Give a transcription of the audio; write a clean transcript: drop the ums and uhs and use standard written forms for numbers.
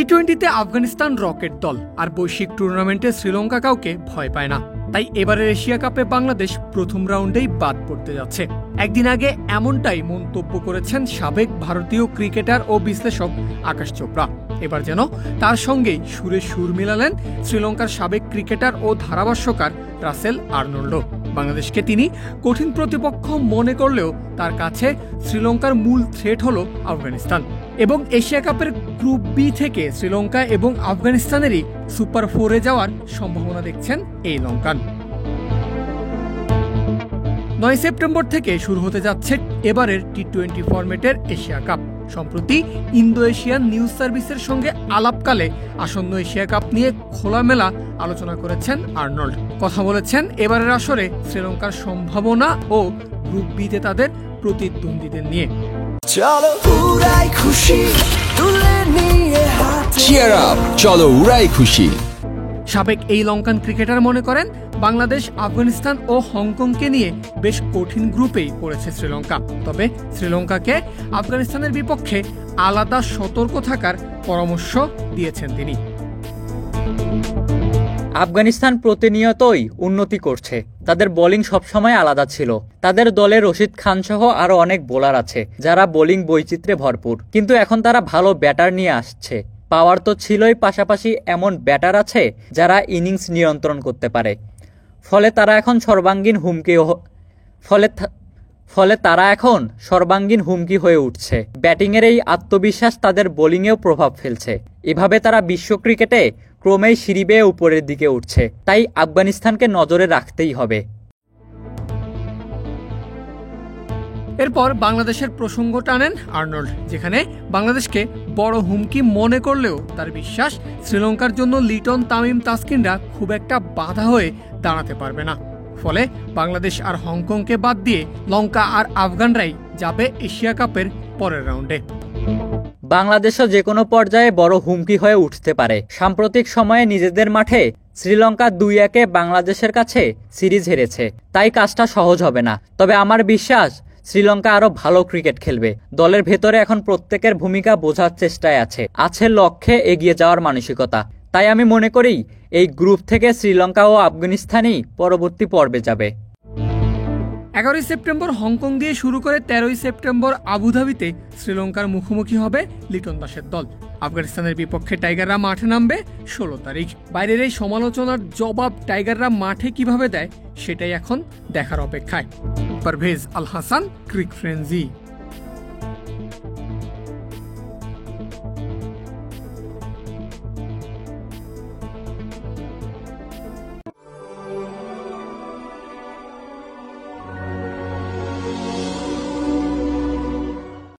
টি-20তে Afghanistan rocket দল, আর বৈশ্বিক টুর্নামেন্টে শ্রীলঙ্কা কাউকে ভয় পায় না। তাই এবারের এশিয়া কাপে বাংলাদেশ প্রথম রাউন্ডেই বাদ পড়তে যাচ্ছে। একদিন আগে এমনটাই মন্তব্য করেছেন সাবেক ভারতীয় ক্রিকেটার ও বিশ্লেষক আকাশ চোপড়া। এবার যেন তার সঙ্গেই সুরে সুর মিলালেন শ্রীলঙ্কার সাবেক ক্রিকেটার ও ধারাভাষ্যকার রাসেল আর্নল্ডো। বাংলাদেশকে তিনি কঠিন প্রতিপক্ষ মনে করলেও তার কাছে শ্রীলঙ্কার মূল থ্রেট হল আফগানিস্তান। এবং এশিয়া কাপের গ্রুপ বি থেকে শ্রীলঙ্কা এবং আফগানিস্তানেরই সুপার ফোরে যাওয়ার সম্ভাবনা দেখছেন এই লঙ্কান। 9 সেপ্টেম্বর থেকে শুরু হতে যাচ্ছে এবারের টি-20 ফরম্যাটের এশিয়া কাপ। সম্প্রতি ইন্দো এশিয়ান নিউজ সার্ভিসের সঙ্গে আলাপকালে আসন্ন এশিয়া কাপ নিয়ে খোলামেলা আলোচনা করেছেন আর্নল্ড। কথা বলেছেন এবারের আসরে শ্রীলঙ্কার সম্ভাবনা ও গ্রুপ বিতে তাদের প্রতিদ্বন্দ্বীদের নিয়ে। চলো উড়াই খুশি তুলে নিয়ে হাতে চিয়ার আপ, চলো উড়াই খুশি। সাবেক এই লঙ্কান ক্রিকেটার মনে করেন বাংলাদেশ, আফগানিস্তান ও হংকংকে নিয়ে বেশ কঠিন গ্রুপেই পড়েছে শ্রীলঙ্কা। তবে শ্রীলঙ্কাকে আফগানিস্তানের বিপক্ষে আলাদা সতর্ক থাকার পরামর্শ দিয়েছেন তিনি। আফগানিস্তান প্রতিনিয়তই উন্নতি করছে। তাদের বোলিং সবসময় আলাদা ছিল। তাদের দলে রশিদ খান সহ আরো অনেক বোলার আছে যারা বোলিং বৈচিত্র্যে ভরপুর, কিন্তু এখন তারা ভালো ব্যাটার নিয়ে আসছে। পাওয়ার তো ছিলই, পাশাপাশি এমন ব্যাটার আছে যারা ইনিংস নিয়ন্ত্রণ করতে পারে। ফলে তারা এখন সর্বাঙ্গীন হুমকি হয়ে উঠছে। ব্যাটিংয়ের এই আত্মবিশ্বাস তাদের বোলিংয়েও প্রভাব ফেলছে। এভাবে তারা বিশ্ব ক্রিকেটে ক্রমেই সিঁড়ি বেয়ে উপরের দিকে উঠছে। তাই আফগানিস্তানকে নজরে রাখতেই হবে। এরপর বাংলাদেশের প্রসঙ্গ টানেন আর্নল্ড, যেখানে বাংলাদেশকে বড় হুমকি মনে করলেও তার বিশ্বাস শ্রীলঙ্কার জন্য লিটন, তামিম, তাসকিনরা খুব একটা বাধা হয়ে দাঁড়াতে পারবে না। ফলে বাংলাদেশ আর হংকংকে বাদ দিয়ে লঙ্কা আর আফগানরাই যাবে এশিয়া কাপের পরের রাউন্ডে। বাংলাদেশও যে কোনো পর্যায়ে বড় হুমকি হয়ে উঠতে পারে। সাম্প্রতিক সময়ে নিজেদের মাঠে শ্রীলঙ্কা 2-1 বাংলাদেশের কাছে সিরিজ হেরেছে, তাই কাজটা সহজ হবে না। তবে আমার বিশ্বাস শ্রীলঙ্কা আরো ভালো ক্রিকেট খেলবে। দলের ভেতরে এখন প্রত্যেকের ভূমিকা বোঝার চেষ্টায় আছে লক্ষ্যে এগিয়ে যাওয়ার মানসিকতা। তাই আমি মনে করি এই গ্রুপ থেকে শ্রীলঙ্কা ও আফগানিস্তানই পরবর্তী পর্বে যাবে। 11 সেপ্টেম্বর হংকং দিয়ে শুরু করে 13 সেপ্টেম্বর আবুধাবিতে শ্রীলঙ্কার মুখোমুখি হবে লিটন দাসের দল। আফগানিস্তানের বিপক্ষে টাইগাররা মাঠে নামবে 16 তারিখ। বাইরের এই সমালোচনার জবাব টাইগাররা মাঠে কিভাবে দেয় সেটাই এখন দেখার অপেক্ষায়। পারভেজ আল হাসান, ক্রিক ফ্রেন্জি।